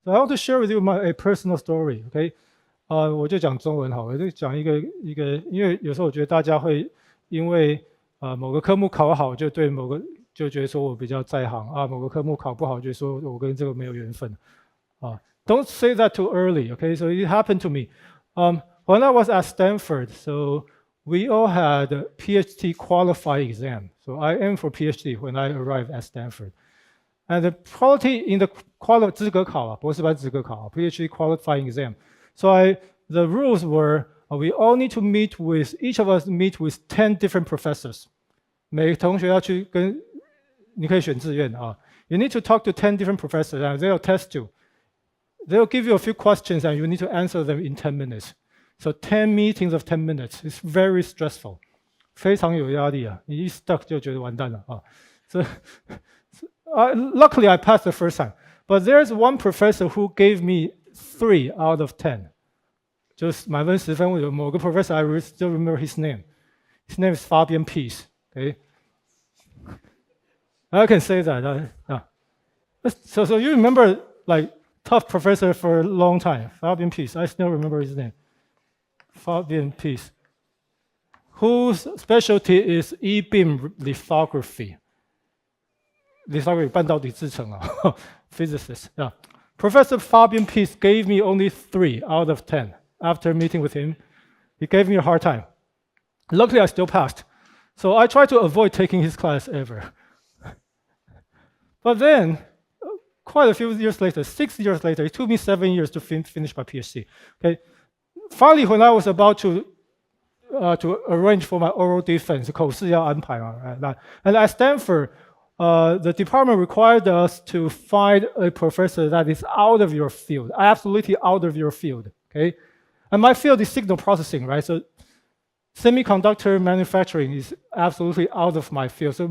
So I want to share with you a personal story. OK， 我就讲中文好，我就讲一个，因为有时候我觉得大家会因为某个科目考好，就对某个就觉得说我比较在行啊，某个科目考不好，就说我跟这个没有缘分啊。Don't say that too early. OK, so it happened to me. When I was at Stanford, so we all had a PhD qualifying exam. So I aimed for PhD when I arrived at Stanford. And the quality in the 资格考啊，博士班资格考 PhD qualifying exam. So the rules were we all need to meet with, each of us meet with 10 different professors. 每个同学要去跟，你可以选志愿啊。You need to talk to 10 different professors and they'll test you. They'll give you a few questions and you need to answer them in 10 minutes. So 10 meetings of 10 minutes. It's very stressful. 非常有压力啊，你一 stuck 就觉得完蛋了啊。So luckily I passed the first time. But there's one professor who gave me 3 out of 10. 就是满分10分，有某个 professor, I still remember his name. His name is Fabian Peace. Okay, I can say that. So you remember like tough professor for a long time, Fabian Peace. I still remember his name. Fabian Peace, whose specialty is E-beam lithography. Lithography 半导体制程啊，physicist. Yeah. Professor Fabian Peace gave me only 3 out of 10 after meeting with him. He gave me a hard time. Luckily, I still passed. So I tried to avoid taking his class ever. But then, quite a few years later, 6 years later, it took me 7 years to finish my PhD. Okay. Finally, when I was about to arrange for my oral defense, 口试要安排嘛 and at Stanford, the department required us to find a professor that is out of your field, absolutely out of your field. Okay, and my field is signal processing, right? So semiconductor manufacturing is absolutely out of my field. So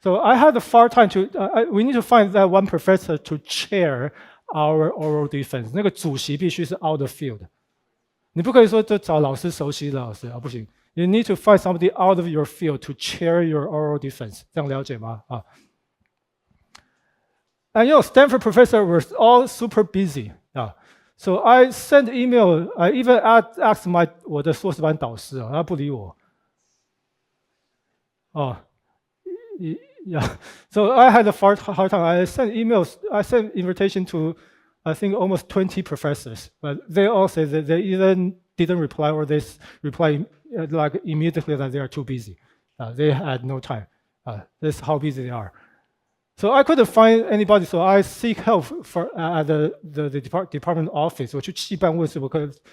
so I had a far time to. We need to find that one professor to chair our oral defense. 那个主席必须是 out of field. 你不可以说就找老师熟悉的老师啊，不行。You need to find somebody out of your field to chair your oral defense. 这样了解吗？啊。And Stanford professor were all super busy. So I sent email. I even asked 我的硕士班导师啊，他不理我。Yeah. So I had a hard time. I sent emails. I sent invitation to, I think, almost 20 professors, but they all said that they either didn't reply or they reply like immediately that they are too busy. They had no time. That's how busy they are. So I couldn't find anybody. So I seek help at the department office. 我去系办问是否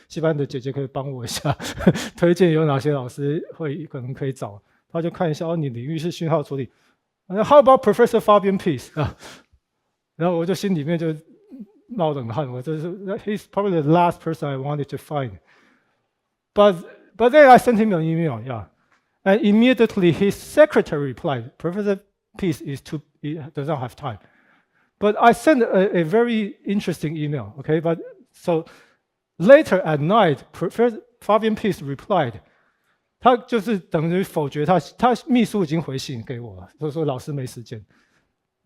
系办的姐姐可以帮我一下，推荐有哪些老师可能可以找。他就看一下你领域是讯号处理。How about Professor Fabian Peace 然后我就心里面就冒冷汗，he's probably the last person I wanted to find. But then I sent him an email, yeah. And immediately his secretary replied, Professor Peace he does not have time. But I sent a very interesting email, okay? But so later at night, Professor Fabian Peace replied. 他就是等于否决他秘书已经回信给我了，就说老师没时间。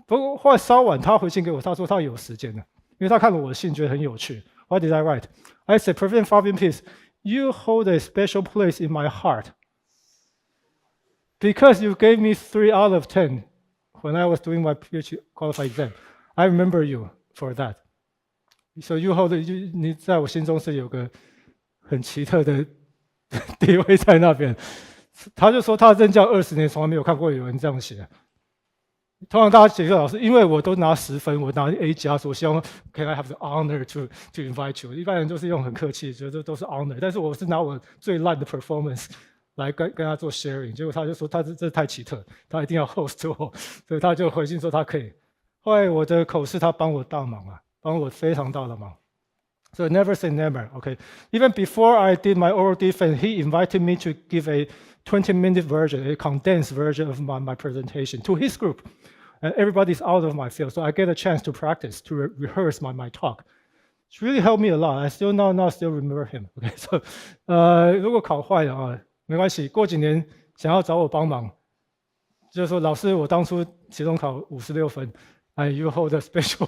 不过后来稍晚他回信给我，他说他有时间了，因为他看了我的信觉得很有趣。What did I write? I said, Professor Fabian Peace, you hold a special place in my heart because you gave me 3 out of 10 when I was doing my PhD qualifying exam. I remember you for that. So you hold 你在我心中是有个很奇特的地位在那边。他就说他任教20年，从来没有看过有人这样写。通常大家写给老师，因为我都拿10分，我拿 A 加，所以我希望 Can I have the honor to invite you？ 一般人都是用很客气，觉得都是 honor， 但是我是拿我最烂的 performance 来跟他做 sharing， 结果他就说他这太奇特，他一定要 host 我，所以他就回信说他可以。后来我的口试他帮我大忙啊，帮我非常大的忙。So never say never, okay? Even before I did my oral defense, he invited me to give a 20-minute version, a condensed version of my presentation to his group. And everybody's out of my field, so I get a chance to practice, to rehearse my talk. It's really helped me a lot. I still now still remember him. Okay, so 如果考坏了啊，没关系，过几年想要找我帮忙，就是说老师，我当初期中考56分。you hold a special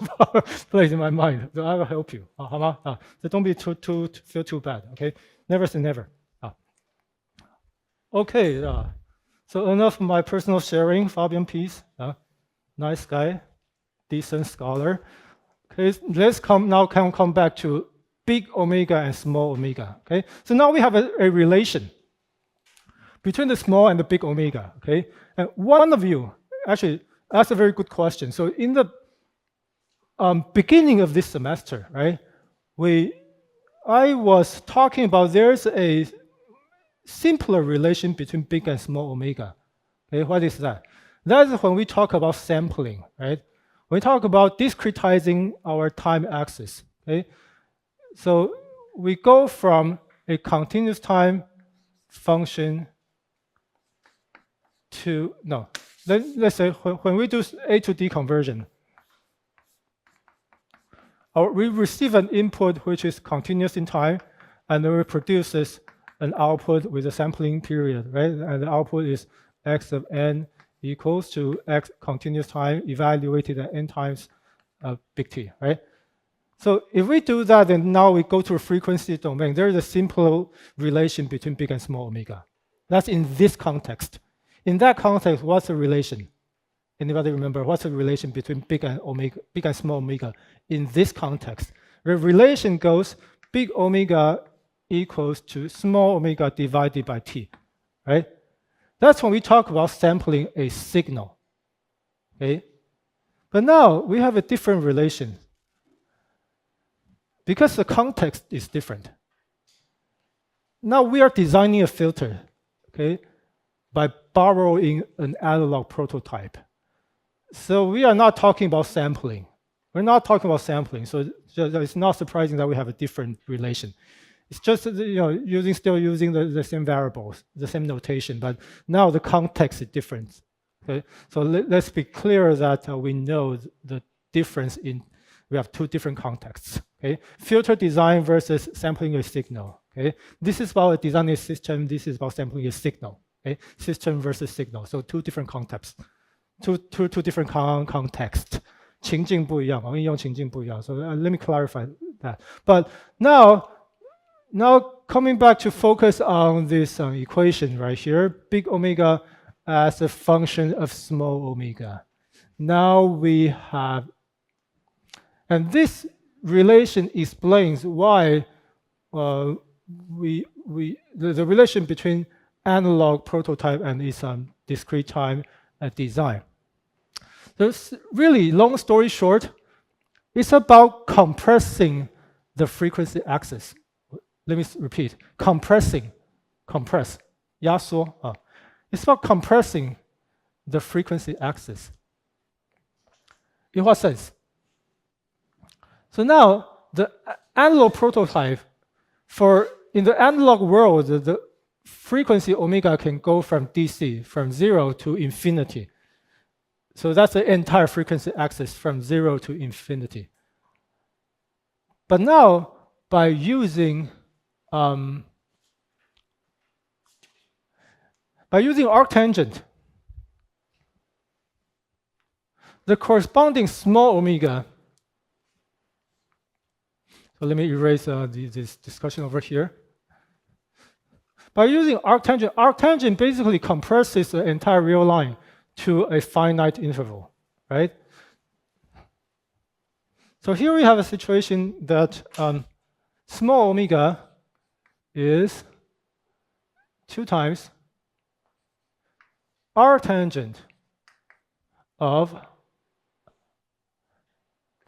place in my mind. So I will help you. 好吗？ So don't be feel too bad. Okay, never say never. Okay, so enough of my personal sharing. Fabian Peace, nice guy, decent scholar. Okay, let's come back to big omega and small omega. Okay, so now we have a relation between the small and the big omega. Okay, and one of you actually asked a very good question. So in the beginning of this semester, right, I was talking about there's a simpler relation between big and small omega. Okay, what is that? That is when we talk about sampling, right? We talk about discretizing our time axis. Okay, so we go from a continuous time function to let's say when we do A to D conversion, we receive an input which is continuous in time, and then it produces an output with a sampling period, right? And the output is x of n equals to x continuous time evaluated at n times big T, right? So if we do that, then now we go to a frequency domain. There is a simple relation between big and small omega. That's in this context. In that context, what's the relation? Anybody remember what's the relation between big and small omega in this context? The relation goes big omega equals to small omega divided by t, right? That's when we talk about sampling a signal, okay? But now we have a different relation because the context is different. Now we are designing a filter, okay, by borrowing an analog prototype. So we are not talking about sampling. We're not talking about sampling, so it's not surprising that we have a different relation. It's just still using the same variables, the same notation, but now the context is different. Okay, so let's be clear that we know the difference in. We have two different contexts. Okay, filter design versus sampling a signal. Okay, this is about designing a system. This is about sampling a signal. Okay, system versus signal. So two different contexts, two different contexts. 情境不一样，应用情境不一样. So let me clarify that. But now coming back to focus on this equation right here, big omega as a function of small omega. Now we have, and this relation explains why the relation between analog prototype and its discrete time design. So really, long story short, it's about compressing the frequency axis. Let me repeat, compress, 压缩. It's about compressing the frequency axis. In what sense? So now, the analog prototype, in the analog world, the frequency omega can go from DC, from 0 to infinity. So that's the entire frequency axis from 0 to infinity. But now, by using arctangent, the corresponding small omega. So let me erase this discussion over here. By using arctangent, arctangent basically compresses the entire real line to a finite interval, right? So here we have a situation that small omega is 2 times arctangent of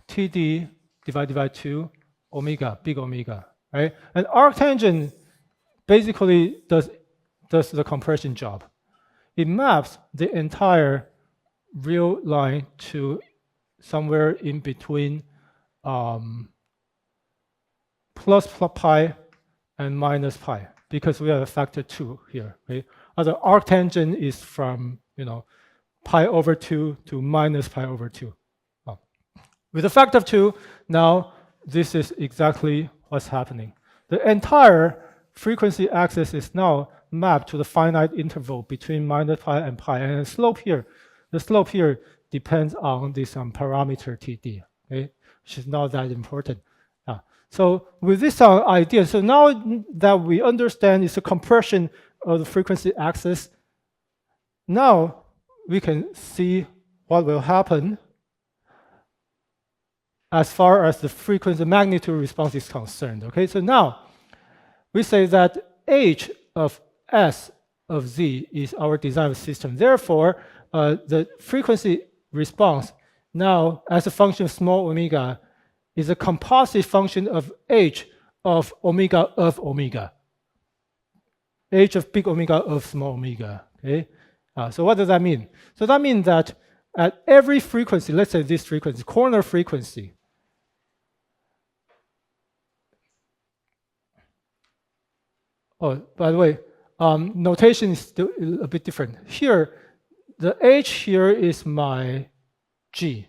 TD divided by 2 omega, big omega, right? And arctangent basically does the compression job. It maps the entire real line to somewhere in between plus pi and minus pi, because we have a factor 2 here, right? The arctangent is from pi over 2 to minus pi over 2. With a factor of 2, now this is exactly what's happening. The entire frequency axis is now mapped to the finite interval between minus pi and pi, and the slope here depends on this parameter TD, okay, which is not that important. So with this idea, so now that we understand it's a compression of the frequency axis, now we can see what will happen as far as the frequency magnitude response is concerned. Okay, so now we say that h of s of z is our design system. Therefore, the frequency response now as a function of small omega is a composite function of h of omega, h of big omega of small omega. Okay, so what does that mean? So that means that at every frequency, let's say this frequency, corner frequency, oh, by the way, notation is still a bit different. Here, the h here is my g,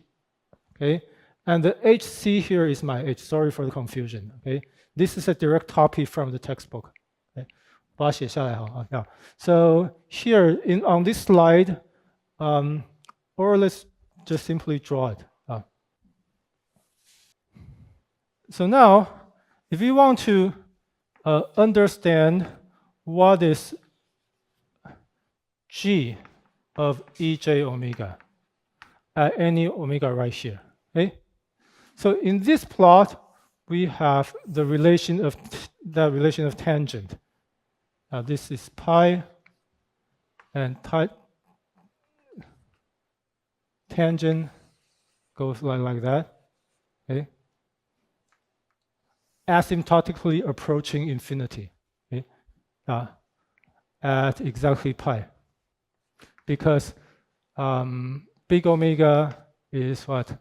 okay? And the hc here is my h. Sorry for the confusion, okay? This is a direct copy from the textbook. Okay? 把它写下来好, yeah. So here on this slide, or let's just simply draw it. So now, if you want to understand what is g of ej omega at any omega right here, okay? So in this plot, we have the relation of tangent. Now this is pi, and tangent goes like that, okay? Asymptotically approaching infinity, okay? At exactly pi, because big omega is what?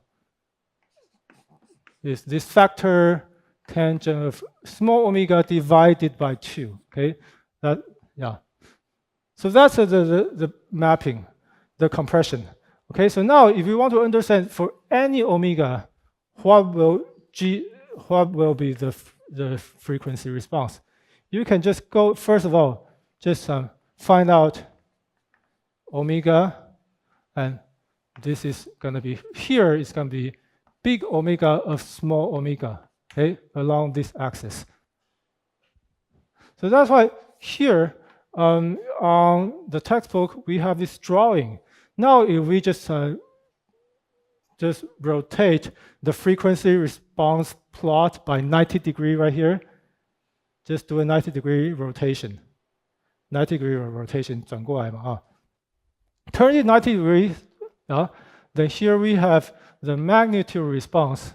Is this factor tangent of small omega divided by 2, okay? That, yeah. So that's the mapping, the compression. Okay, so now if you want to understand for any omega, what will be the frequency response? You can just go, first of all, just find out omega, and this is going to be, here is going to be big omega of small omega, okay, along this axis. So that's why here on the textbook, we have this drawing. Now, if we just rotate the frequency response plot by 90 degree right here, just do a 90-degree rotation. 90-degree rotation, 转过来嘛, turn it 90 degrees, then here we have the magnitude response,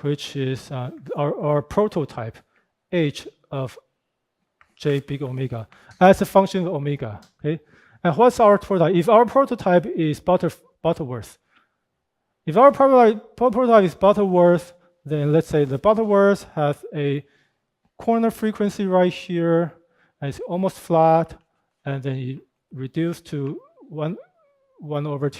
which is our prototype, h of j big omega, as a function of omega. Okay, and what's our prototype? If our prototype is Butterworth, is Butterworth, then let's say the Butterworth has a corner frequency right here, and it's almost flat, and then it reduced to 1 over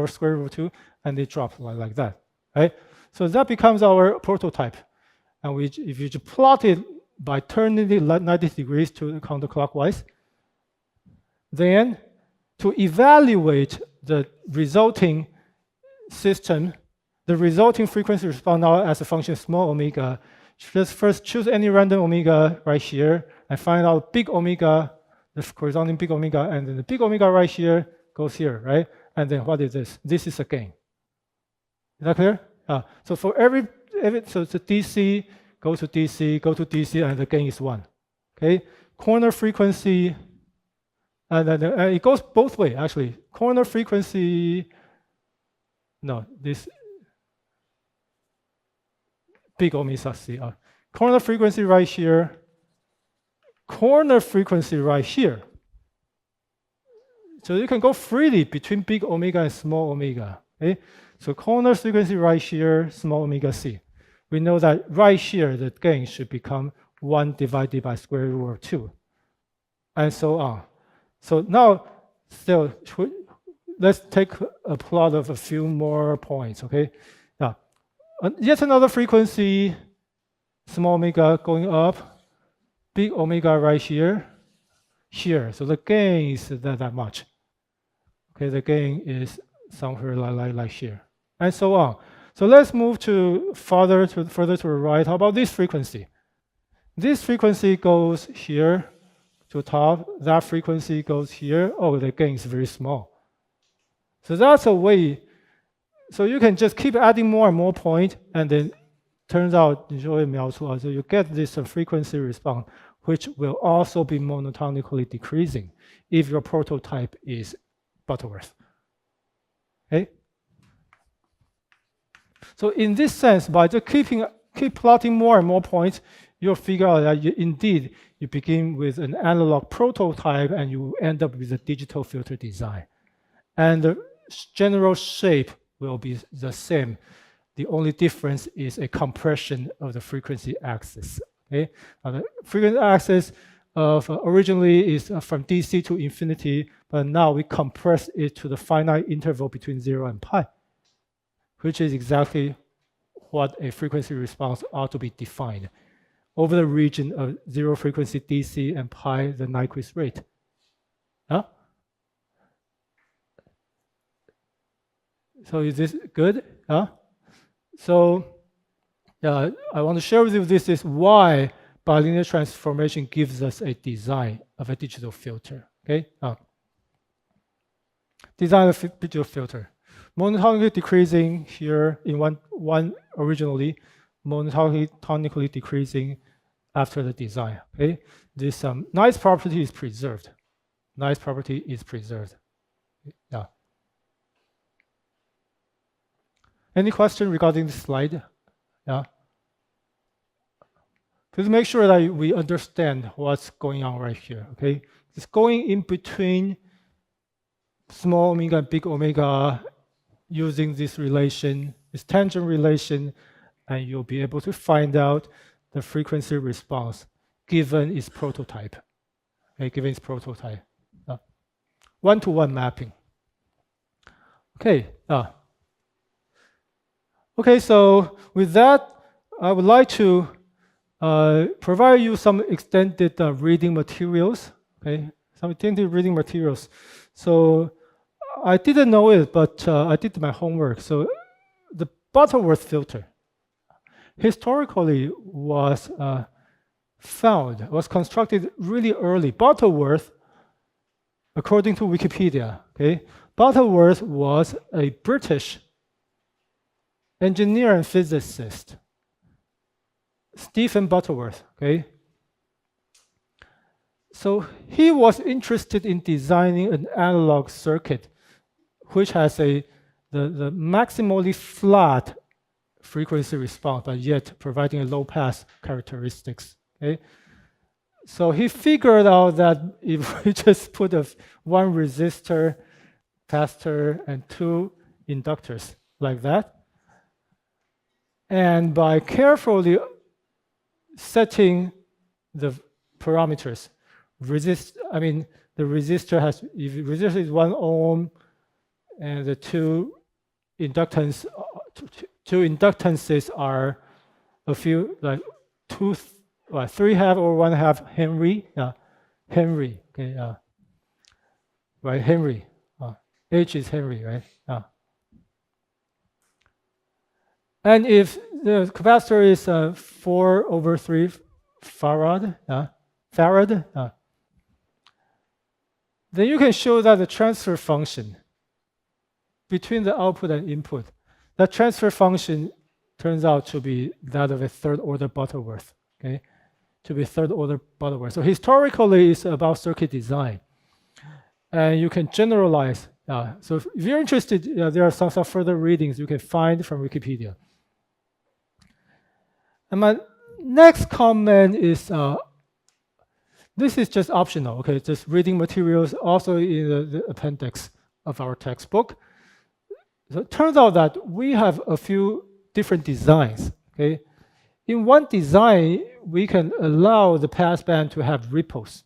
square root of 2, and it drops like that, right? So that becomes our prototype. And if you just plot it by turning it 90 degrees to counterclockwise, then to evaluate the resulting system, the resulting frequency response now as a function of small omega, just first choose any random omega right here and find out big omega, the corresponding big omega, and then the big omega right here goes here, right? And then what is this? This is a gain. Is that clear? So for every so it's a DC, go to DC, and the gain is 1. Okay, corner frequency, and then it goes both ways actually. Corner frequency, no, this big omega C. Corner frequency right here. Corner frequency right here. So you can go freely between big omega and small omega. Okay? So corner frequency right here, small omega C. We know that right here, the gain should become 1 divided by square root of 2, and so on. So now, still, let's take a plot of a few more points, okay? Now, yet another frequency, small omega going up, big omega right here. So the gain is that much. Okay, the gain is somewhere like here, and so on. So let's move to further to the right. How about this frequency? This frequency goes here to top. That frequency goes here. Oh, the gain is very small. So that's a way. So you can just keep adding more and more points, and then turns out so you get this frequency response, which will also be monotonically decreasing if your prototype is Butterworth. Okay. So in this sense, by just keep plotting more and more points, you'll figure out that indeed you begin with an analog prototype and you end up with a digital filter design. And the general shape will be the same. The only difference is a compression of the frequency axis. Okay? Now the frequency axis originally is from DC to infinity, but now we compress it to the finite interval between 0 and pi, which is exactly what a frequency response ought to be defined over the region of 0 frequency DC and pi, the Nyquist rate. Huh? So is this good? Huh? So I want to share with you this is why bilinear transformation gives us a design of a digital filter. Okay? Design of a digital filter. Monotonically decreasing here in one originally, monotonically decreasing after the design. Okay? This nice property is preserved. Nice property is preserved. Yeah. Any question regarding this slide? Yeah. Please make sure that we understand what's going on right here. Okay, it's going in between small omega and big omega using this relation, this tangent relation, and you'll be able to find out the frequency response given its prototype. Okay, given its prototype. One-to-one mapping. Okay. Okay, so with that, I would like to provide you some extended reading materials. Okay, some extended reading materials. So I didn't know it, but I did my homework. So the Butterworth filter historically was constructed really early. Butterworth, according to Wikipedia, okay, Butterworth was a British engineer and physicist, Stephen Butterworth, okay? So he was interested in designing an analog circuit which has the maximally flat frequency response, but yet providing a low pass characteristics, okay? So he figured out that if we just put one resistor, capacitor, and 2 inductors like that, and by carefully setting the parameters, the resistor has, if the resistor is 1 ohm, and the two inductances are a few, like 3.5 or 1/2 Henry, Henry, okay, right, Henry, H is Henry, right? And if the capacitor is 4/3 farad, then you can show that the transfer function between the output and input, that transfer function turns out to be that of a third-order Butterworth. Okay, to be third-order Butterworth. So historically, it's about circuit design, and you can generalize. So if you're interested, there are some further readings you can find from Wikipedia. And my next comment is, this is just optional, okay? Just reading materials also in the appendix of our textbook. So it turns out that we have a few different designs, okay? In one design, we can allow the passband to have ripples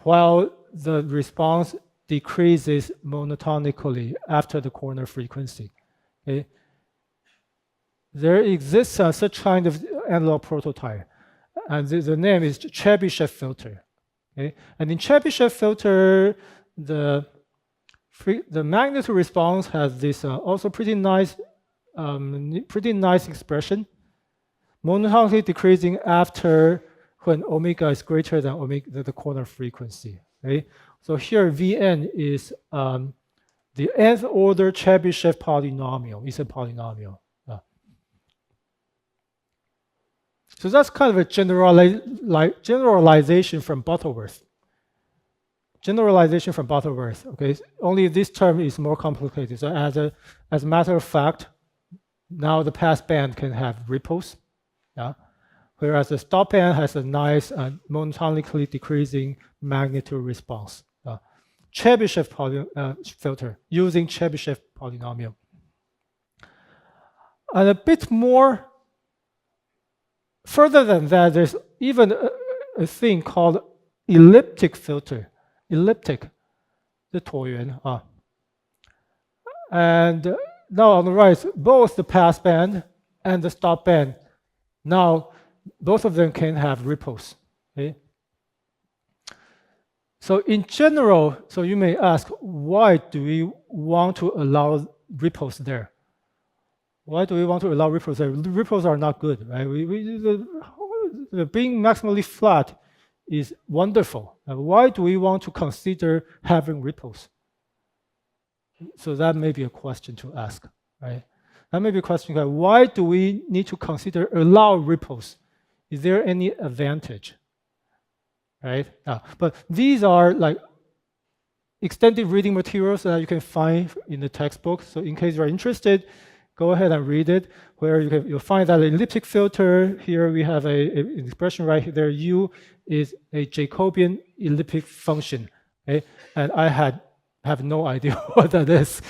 while the response decreases monotonically after the corner frequency, okay? There exists such kind of analog prototype, and the name is Chebyshev filter. Okay? And in Chebyshev filter, the the magnitude response has this also pretty nice expression, monotonically decreasing after when omega is greater than omega, the corner frequency. Okay, so here Vn is the nth order Chebyshev polynomial. It's a polynomial. So that's kind of a generalization from Butterworth. Generalization from Butterworth. Okay, only this term is more complicated. So as a matter of fact, now the pass band can have ripples, yeah, whereas the stop band has a nice monotonically decreasing magnitude response. Chebyshev filter using Chebyshev polynomial. And a bit more further than that, there's even a thing called elliptic filter. Elliptic, the 椭圆 and now on the right, both the pass band and the stop band, now both of them can have ripples. Okay? So in general, so you may ask, why do we want to allow ripples there? Why do we want to allow ripples there? The ripples are not good, right? Being maximally flat is wonderful. Why do we want to consider having ripples? So that may be a question to ask, right? That may be a question, why do we need to consider allow ripples? Is there any advantage, right? But these are like extended reading materials that you can find in the textbook. So in case you're interested, go ahead and read it, where you'll find that elliptic filter. Here we have an expression right there. U is a Jacobian elliptic function. Okay? And I have no idea what that is.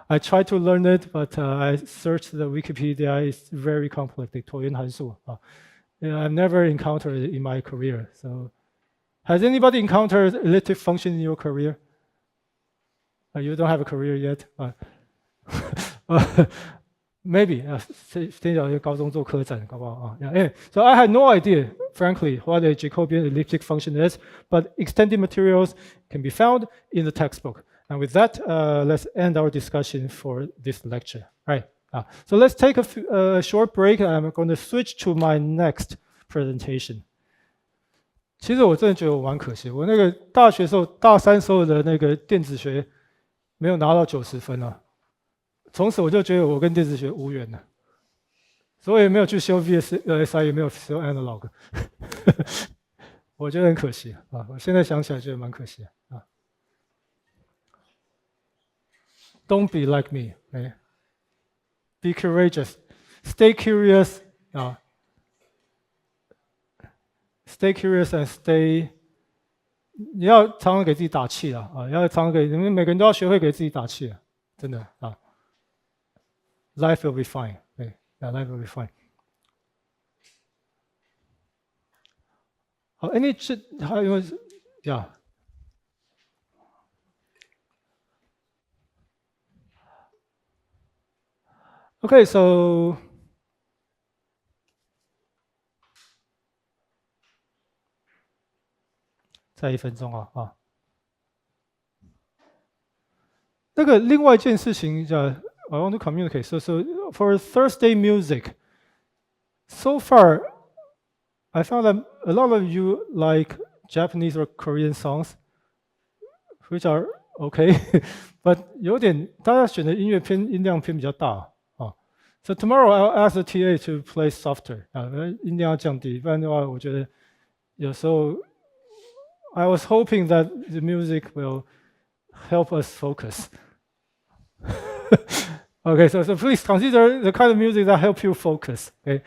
I tried to learn it, but I searched the Wikipedia. It's very complicated. 椭圆函数. I've never encountered it in my career. So, has anybody encountered elliptic function in your career? You don't have a career yet. Maybe. So I had no idea, frankly, what a Jacobian elliptic function is, but extended materials can be found in the textbook. And with that, let's end our discussion for this lecture. Right. So let's take a short break. I'm going to switch to my next presentation. 其实我真的觉得我蛮可惜，我那个大学时候大三时候的那个电子学没有拿到90分啊。从此我就觉得我跟电子学无缘了，所以也没有去修 VSI， 也没有修 analog， 我觉得很可惜啊！我现在想起来觉得蛮可惜啊。Don't be like me， be courageous, stay curious 啊 ，stay curious and stay， 你要常常给自己打气啊！要常常你们每个人都要学会给自己打气啊！真的啊。Life will be fine. Okay. Yeah, life will be fine. Yeah. Okay, so再1分钟啊。那个另外一件事情叫。I want to communicate. So for Thursday music, so far, I found that a lot of you like Japanese or Korean songs, which are okay, but 有点大家选的音乐音量偏比较大啊。So tomorrow I'll ask the TA to play softer 音量要降低，不然的话，我觉得有时候 I was hoping that the music will help us focus. Okay, so please consider the kind of music that help you focus. Okay,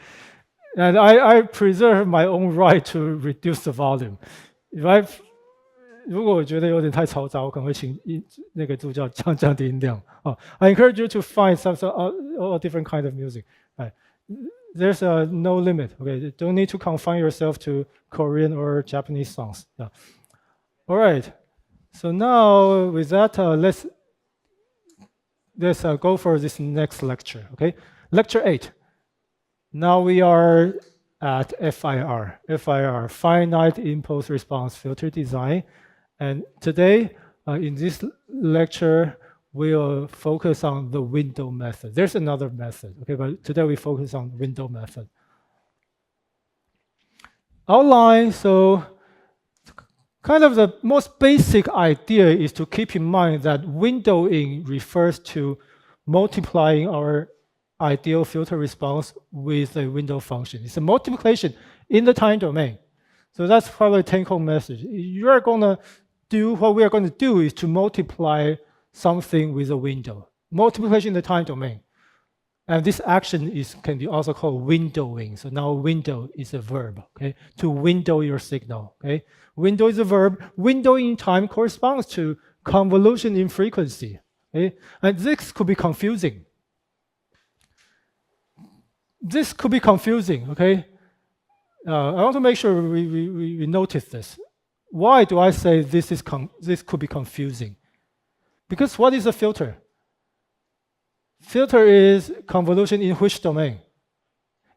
and I preserve my own right to reduce the volume. 如果我觉得有点太嘈杂，我可能会请那个助教降低音量。I encourage you to find some all different kind of music. There's no limit. Okay, you don't need to confine yourself to Korean or Japanese songs. Yeah. All right. So now with that, let's go for this next lecture, okay? Lecture 8. Now we are at FIR, finite impulse response filter design. And today in this lecture, we'll focus on the window method. There's another method, okay, but today we focus on window method. Outline, so kind of the most basic idea is to keep in mind that windowing refers to multiplying our ideal filter response with a window function. It's a multiplication in the time domain. So that's probably a take-home message. You are going to do what we are going to do is to multiply something with a window. Multiplication in the time domain. And this action can be also called windowing. So now window is a verb, okay? To window your signal, okay? Window is a verb. Windowing in time corresponds to convolution in frequency, okay? And this could be confusing. This could be confusing, okay? I want to make sure we notice this. Why do I say this could be confusing? Because what is a filter? Filter is convolution in which domain?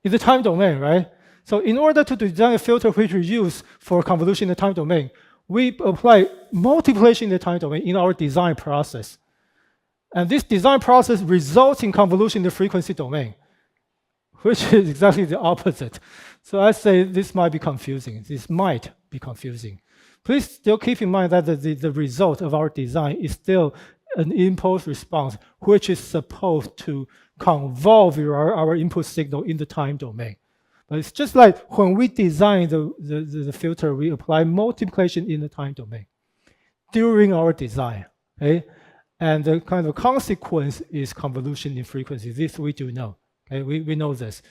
In the time domain, right? So in order to design a filter which we use for convolution in the time domain, we apply multiplication in the time domain in our design process. And this design process results in convolution in the frequency domain, which is exactly the opposite. So I say this might be confusing. This might be confusing. Please still keep in mind that the result of our design is still an impulse response, which is supposed to convolve our input signal in the time domain. But it's just like when we design the filter, we apply multiplication in the time domain during our design, okay? And the kind of consequence is convolution in frequency. This we do know, okay? We know this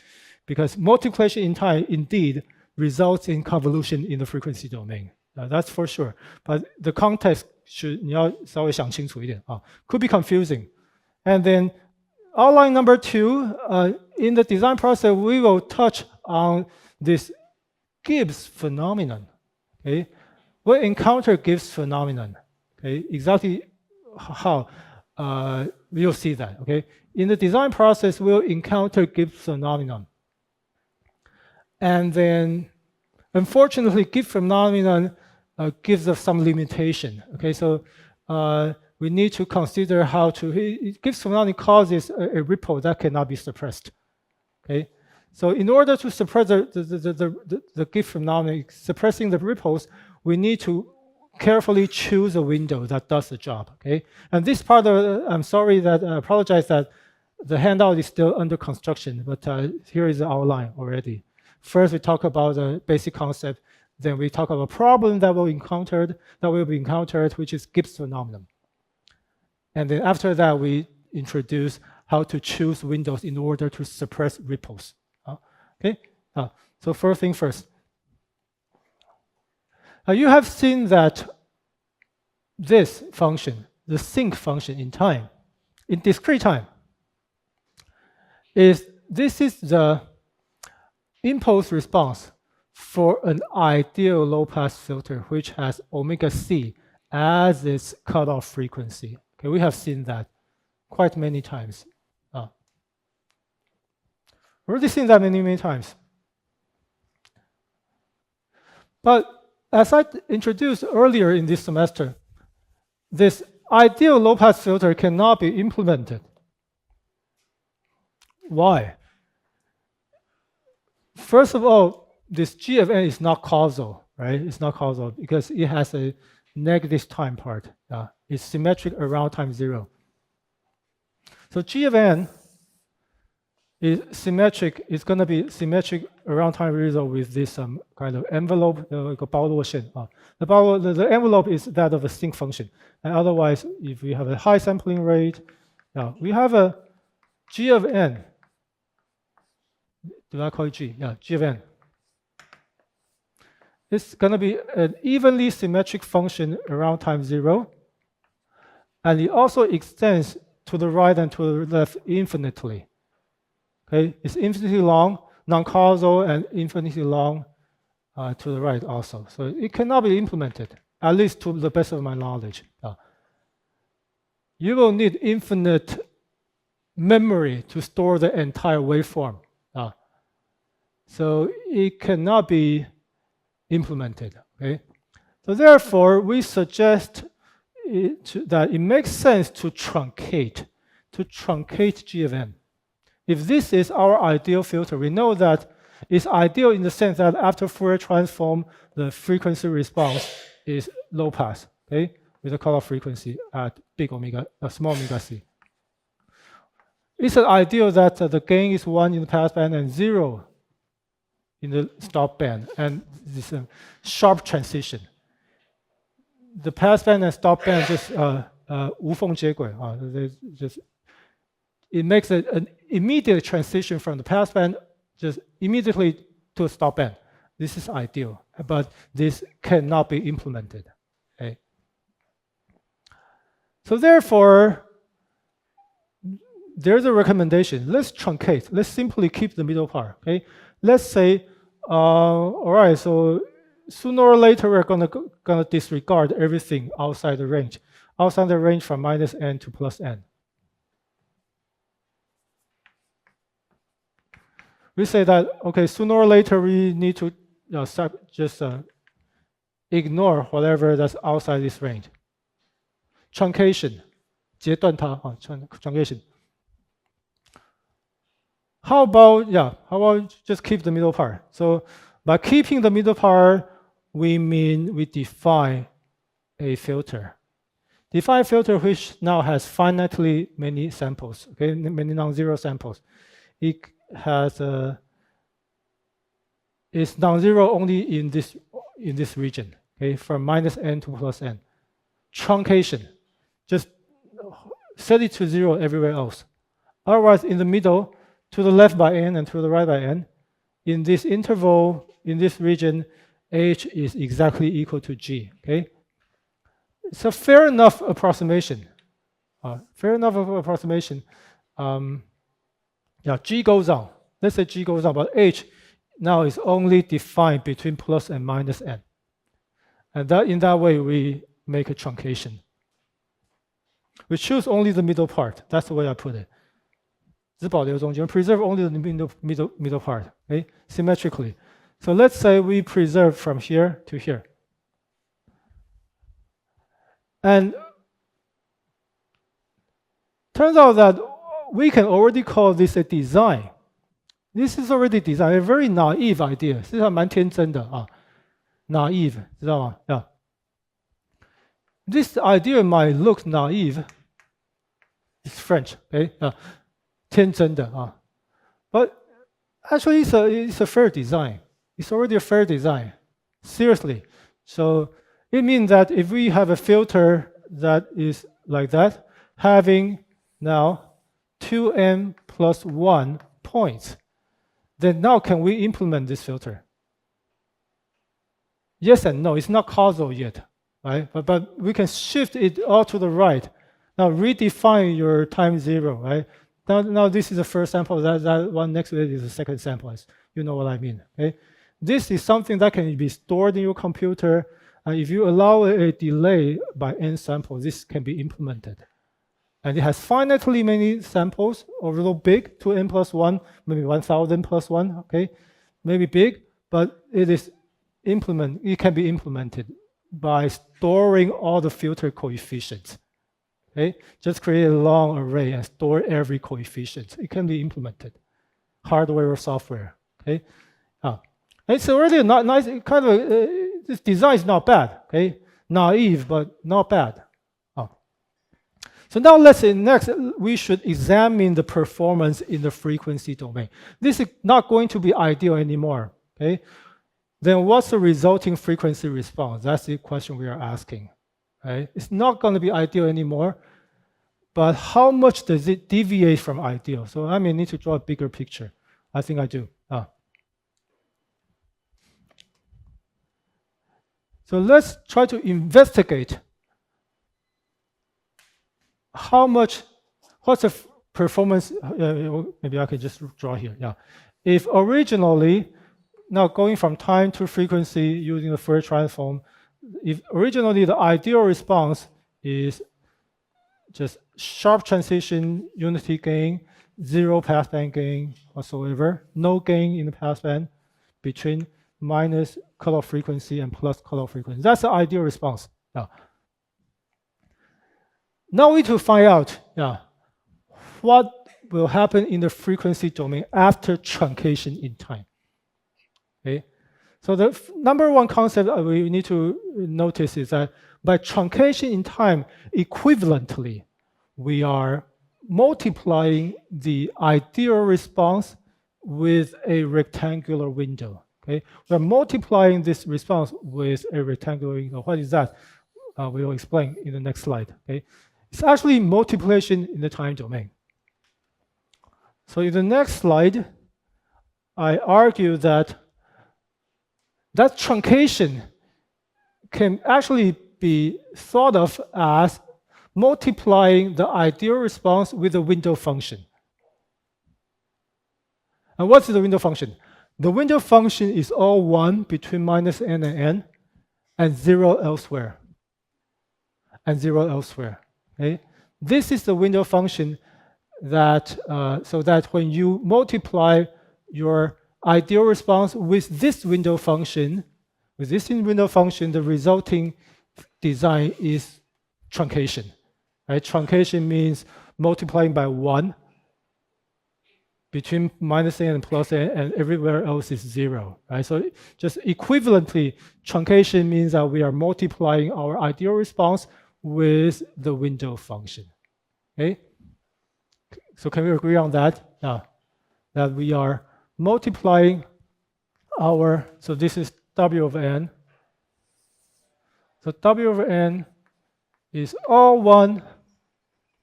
because multiplication in time indeed results in convolution in the frequency domain. That's for sure. But the context should 你要稍微想清楚一点啊 could be confusing. And then outline number 2, in the design process, we will touch on this Gibbs phenomenon. Okay, we'll encounter Gibbs phenomenon. Okay, exactly how we'll see that. Okay, in the design process, we'll encounter Gibbs phenomenon. And then, unfortunately, Gibbs phenomenon gives us some limitation. Okay, so we need to consider how to. Gibbs phenomenon causes a ripple that cannot be suppressed. Okay, so in order to suppress the Gibbs phenomenon, suppressing the ripples, we need to carefully choose a window that does the job. Okay, and this part I'm sorry that I apologize that the handout is still under construction, but here is the outline already. First, we talk about the basic concept. Then we talk about a problem that will be encountered, which is Gibbs phenomenon. And then after that, we introduce how to choose windows in order to suppress ripples. Okay, so first thing first. You have seen that this function, the sync function in time, in discrete time, this is the impulse response for an ideal low-pass filter which has omega c as its cutoff frequency. Okay, we have seen that quite many times. Already seen that many times. But as I introduced earlier in this semester, this ideal low-pass filter cannot be implemented. Why? First of all, this G of n is not causal, right? It's not causal because it has a negative time part. It's symmetric around time 0. So G of n is symmetric. It's going to be symmetric around time 0 with this kind of envelope, the envelope is that of a sync function. And otherwise, if we have a high sampling rate, we have a G of n. Do I call it G? Yeah, G of n. It's going to be an evenly symmetric function around time 0. And it also extends to the right and to the left infinitely. Okay, it's infinitely long, non-causal, and infinitely long to the right also. So it cannot be implemented, at least to the best of my knowledge. You will need infinite memory to store the entire waveform. So it cannot be implemented. Okay, so therefore we suggest that it makes sense to truncate G of n. If this is our ideal filter, we know that it's ideal in the sense that after Fourier transform, the frequency response is low pass, okay, with a cutoff frequency at small omega c. It's an ideal that the gain is 1 in the passband and 0 in the stop band, and this sharp transition. The passband and stop band just 无缝接轨 it makes an immediate transition from the passband just immediately to a stop band. This is ideal, but this cannot be implemented. Okay? So therefore, there's a recommendation. Let's truncate. Let's simply keep the middle part. Okay? Let's say, all right, so sooner or later we're gonna disregard everything outside the range from minus n to plus n. We say that, okay, sooner or later we need to just ignore whatever that's outside this range. Truncation, 截断它, truncation. How about just keep the middle part? So by keeping the middle part, we mean we define a filter. Define a filter which now has finitely many samples, okay, many non-zero samples. It has is non-zero only in this region, okay, from minus n to plus n. Truncation, just set it to 0 everywhere else. Otherwise, in the middle, to the left by n and to the right by n, in this interval, in this region, h is exactly equal to g. Okay, it's a fair enough approximation. G goes on. Let's say G goes on, but H now is only defined between plus and minus n. And that in that way, we make a truncation. We choose only the middle part. That's the way I put it. 只保留中间, preserve only the middle part, okay, symmetrically. So let's say we preserve from here to here. And turns out that we can already call this a design. This is already designed, a very naive idea. 实际上蛮天真的啊 ，naive， 知道吗 ？Yeah. This idea might look naive. It's French, okay? 天真的啊 ，but actually it's a fair design. It's already a fair design. Seriously. So it means that if we have a filter that is like that, having now 2n plus 1 points, then now can we implement this filter? Yes and no. It's not causal yet, right? But we can shift it all to the right. Now redefine your time 0, right? Now this is the first sample. That one next to it is the second sample. You know what I mean, okay? This is something that can be stored in your computer. And if you allow a delay by n samples, this can be implemented. And it has finitely many samples, a little big, 2n plus 1, maybe 1,000 plus 1, okay? Maybe big, but it can be implemented by storing all the filter coefficients. Okay? Just create a long array and store every coefficient. It can be implemented, hardware or software. Okay? It's already not nice. Kind of this design is not bad. Okay, naive but not bad. So now let's say next we should examine the performance in the frequency domain. This is not going to be ideal anymore. Okay, then what's the resulting frequency response? That's the question we are asking. Right? It's not going to be ideal anymore. But how much does it deviate from ideal? So I may need to draw a bigger picture. I think I do. So let's try to investigate what's the performance, maybe I can just draw here, yeah. If originally, now going from time to frequency using the Fourier transform, if originally the ideal response is just sharp transition, unity gain, 0 passband gain whatsoever, no gain in the passband between minus cutoff frequency and plus cutoff frequency. That's the ideal response. Now, Now we need to find out, what will happen in the frequency domain after truncation in time. Okay? So the number one concept we need to notice is that by truncation in time, equivalently, we are multiplying the ideal response with a rectangular window. Okay? We're multiplying this response with a rectangular window. What is that? We will explain in the next slide. Okay? It's actually multiplication in the time domain. So in the next slide, I argue that truncation can actually be thought of as multiplying the ideal response with a window function. And what's the window function? The window function is all 1 between minus n and n, and 0 elsewhere. And 0 elsewhere. Okay? This is the window function that, so that when you multiply your ideal response with this window function, the resulting design is truncation. Right? Truncation means multiplying by 1 between minus n and plus n, and everywhere else is 0. Right? So just equivalently, truncation means that we are multiplying our ideal response with the window function. Okay? So can we agree on that? That we are multiplying our, so this is W of n. So W over n is all 1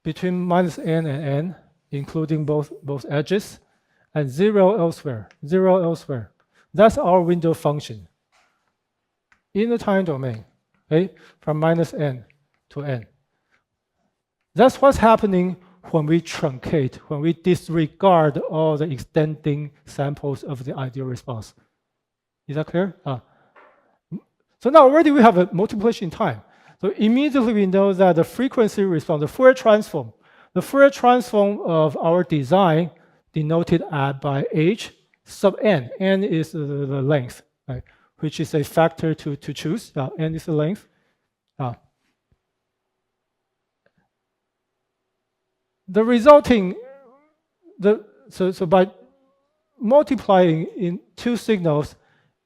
between minus n and n, including both edges, and 0 elsewhere. 0 elsewhere. That's our window function in the time domain, okay? From minus n to n. That's what's happening when we truncate, when we disregard all the extending samples of the ideal response. Is that clear? So now already we have a multiplication in time. So immediately we know that the frequency response, the Fourier transform of our design denoted by h sub n. N is the length, right? Which is a factor to choose. N is the length. The resulting, so by multiplying in two signals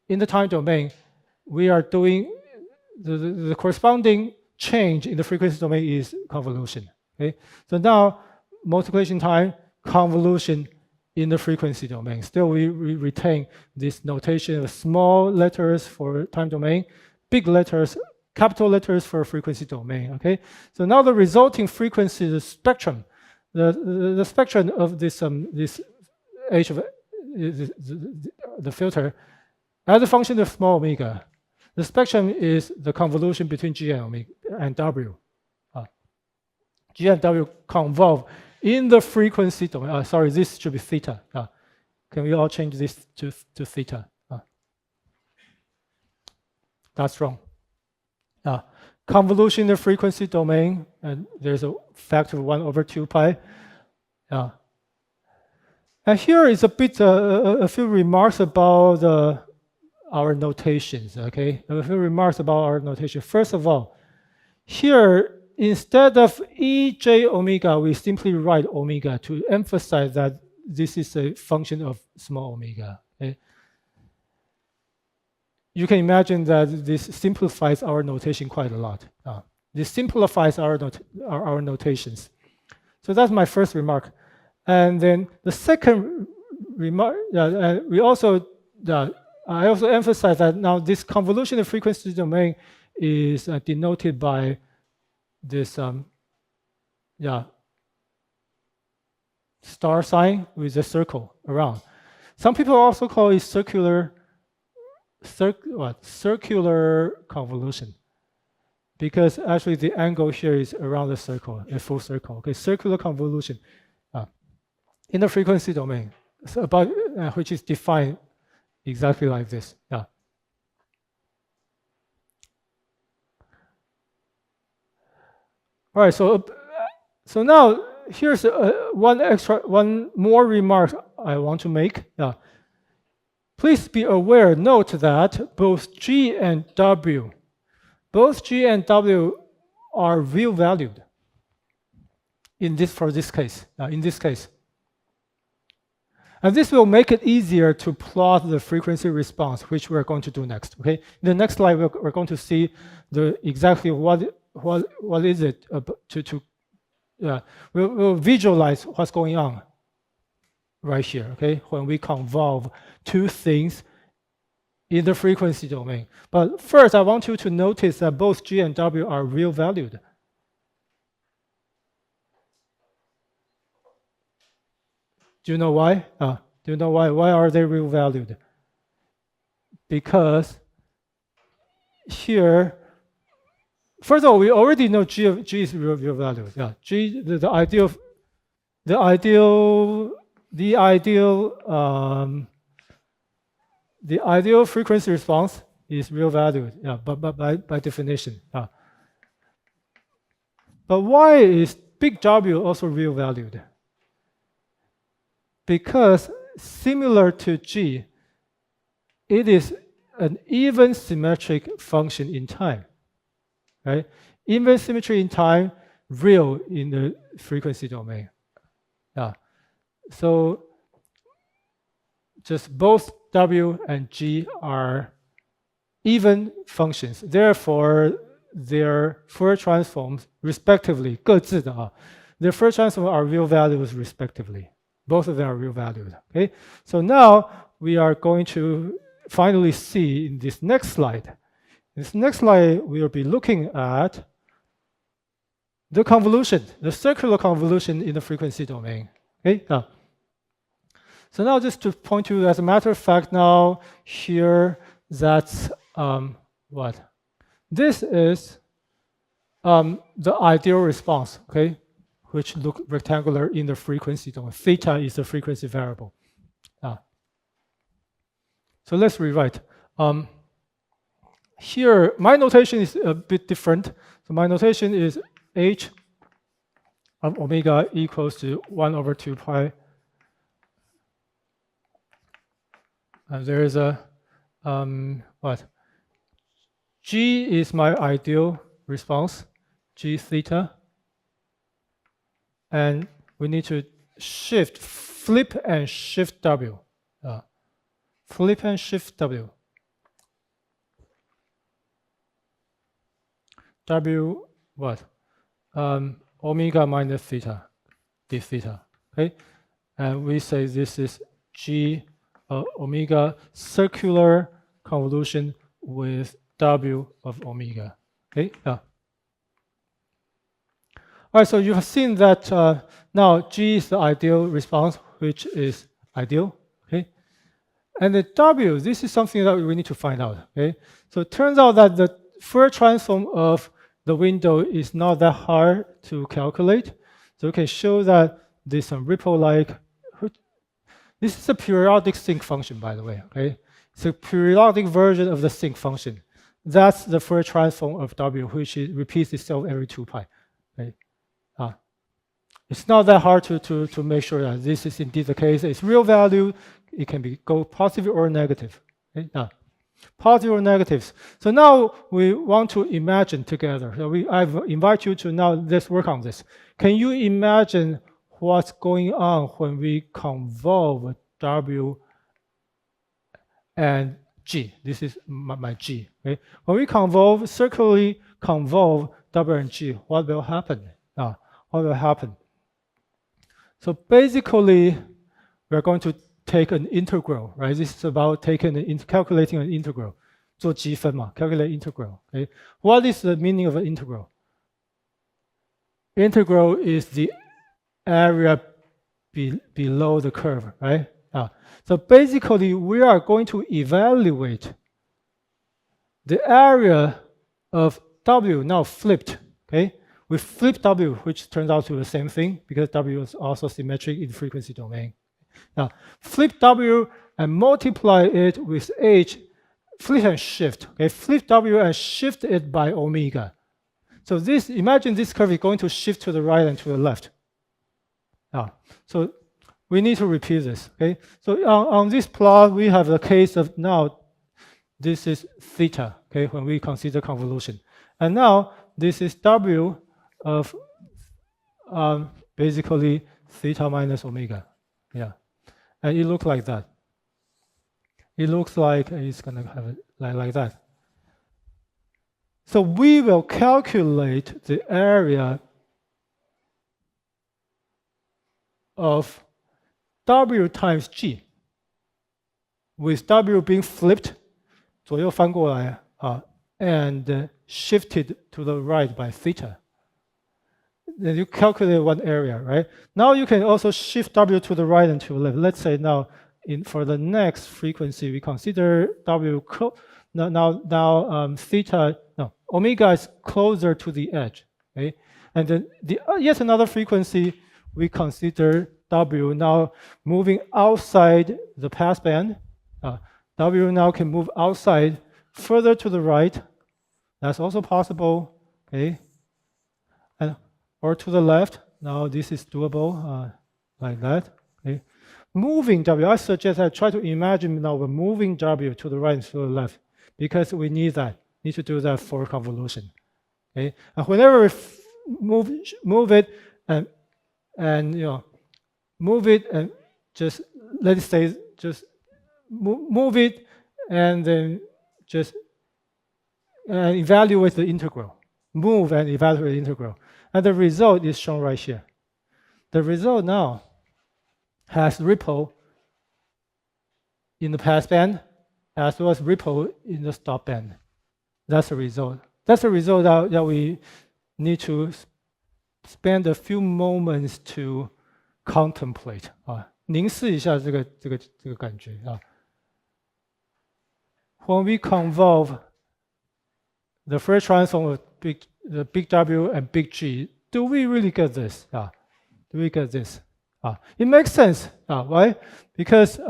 in the time domain, we are doing the corresponding change in the frequency domain is convolution. Okay? So now multiplication time, convolution in the frequency domain. Still, we retain this notation of small letters for time domain, big letters, capital letters for frequency domain. Okay? So now the resulting frequency, the spectrum, the spectrum of this h of the filter as a function of small omega. The spectrum is the convolution between G and omega and W. G and W convolve in the frequency domain. Sorry, this should be theta. Can we all change this to theta? That's wrong. Convolution in the frequency domain, and there's a factor of 1 over 2 pi. And here is a few remarks about our notations. Okay, a few remarks about our notation. First of all, here instead of ej omega, we simply write omega to emphasize that this is a function of small omega. Okay? You can imagine that this simplifies our notation quite a lot. This simplifies our notations. So that's my first remark. And then the second remark, I also emphasize that now this convolution of frequency domain is denoted by this star sign with a circle around. Some people also call it circular convolution, because actually the angle here is around the circle, a full circle. Okay, circular convolution in the frequency domain, so about which is defined exactly like this. All right, so now here's one more remark I want to make. Please be aware, note that both G and W are real valued. for this case, in this case. And this will make it easier to plot the frequency response, which we're going to do next. Okay, in the next slide we're going to see exactly what is it we'll visualize what's going on right here. Okay, when we convolve two things in the frequency domain. But first, I want you to notice that both G and W are real valued. Do you know why? Do you know why? Why are they real valued? Because here, first of all, we already know G is real valued. Yeah, G the ideal frequency response is real valued. Yeah, but by definition. But why is big W also real valued? Because similar to G, it is an even symmetric function in time, right? Even symmetry in time, real in the frequency domain. Yeah. So just both W and G are even functions. Therefore, their Fourier transforms respectively, 各自的, their Fourier transforms are real values respectively. Both of them are real valued. Okay, so now we are going to finally see in this next slide. In this next slide, we will be looking at the convolution, the circular convolution in the frequency domain. Okay, so now just to point to, as a matter of fact, now here that's what? This is the ideal response. Okay, which look rectangular in the frequency domain. Theta is the frequency variable. So let's rewrite. Here, my notation is a bit different. So my notation is h of omega equals to 1 over 2 pi. And there is a, what? G is my ideal response, G theta. And we need to flip and shift W. Flip and shift W. W what? Omega minus theta, d theta. Okay, and we say this is G omega circular convolution with W of omega. Okay. All right, so you have seen that now G is the ideal response, which is ideal. Okay, and the W, this is something that we need to find out. Okay, so it turns out that the Fourier transform of the window is not that hard to calculate. So we can show that there's some ripple-like. This is a periodic sinc function, by the way. Okay, it's a periodic version of the sinc function. That's the Fourier transform of W, which repeats itself every 2 pi. Okay. It's not that hard to make sure that this is indeed the case. It's real value. It can go positive or negative. Okay? Positive or negatives. So now we want to imagine together. So I invite you to now let's work on this. Can you imagine what's going on when we convolve W and G? This is my G. Okay? When we circularly convolve W and G, what will happen? What will happen? So basically, we're going to take an integral, right? This is about calculating an integral. 做积分嘛, calculate integral. Okay? What is the meaning of an integral? Integral is the area below the curve, right? So basically, we are going to evaluate the area of W now flipped. Okay, we flip W, which turns out to the same thing because W is also symmetric in the frequency domain. Now, flip W and multiply it with H, flip and shift. Okay, flip W and shift it by omega. So imagine this curve is going to shift to the right and to the left. So we need to repeat this. Okay, so on this plot we have the case of now this is theta. Okay, when we consider convolution, and now this is W of basically theta minus omega. Yeah, and it looks like that. It looks like it's gonna have it like that. So we will calculate the area of W times G, with W being flipped, 左右翻过来, and shifted to the right by theta. Then you calculate one area, right? Now you can also shift W to the right and to the left. Let's say now, for the next frequency, we consider W theta, no, omega is closer to the edge, okay? And then yet another frequency, we consider W now moving outside the passband. W now can move outside further to the right. That's also possible, okay? Or to the left. Now this is doable, like that, okay? Moving W, I suggest I try to imagine now we're moving W to the right and to the left, because we need to do that for convolution, okay? And whenever we move it and you know, move it and just, let's say, just move it and then just evaluate the integral. Move and evaluate the integral. And the result is shown right here. The result now has ripple in the passband as well as ripple in the stop band. That's the result. That's the result that we need to spend a few moments to contemplate. 凝视一下这个感觉啊。When we convolve the first transform of the big W and big G, do we really get this? Do we get this? It makes sense, right? Because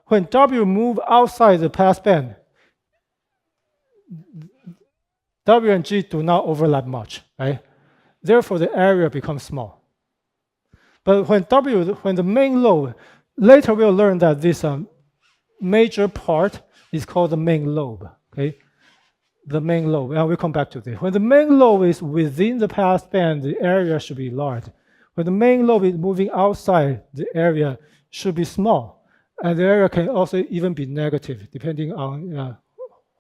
when W move outside the passband, W and G do not overlap much, right? Therefore, the area becomes small. But when the main lobe, later we'll learn that this major part is called the main lobe, okay? The main lobe, and we'll come back to this. When the main lobe is within the passband, the area should be large. When the main lobe is moving outside, the area should be small. And the area can also even be negative, depending on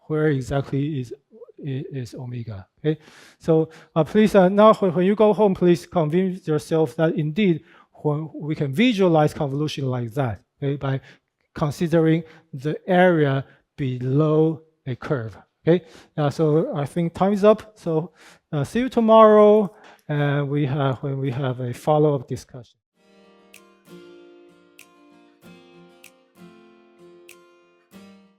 where exactly is omega, okay? So please, now when you go home, please convince yourself that indeed, when we can visualize convolution like that, okay, by considering the area below a curve. Okay, so I think time is up. So see you tomorrow, and when we have a follow-up discussion.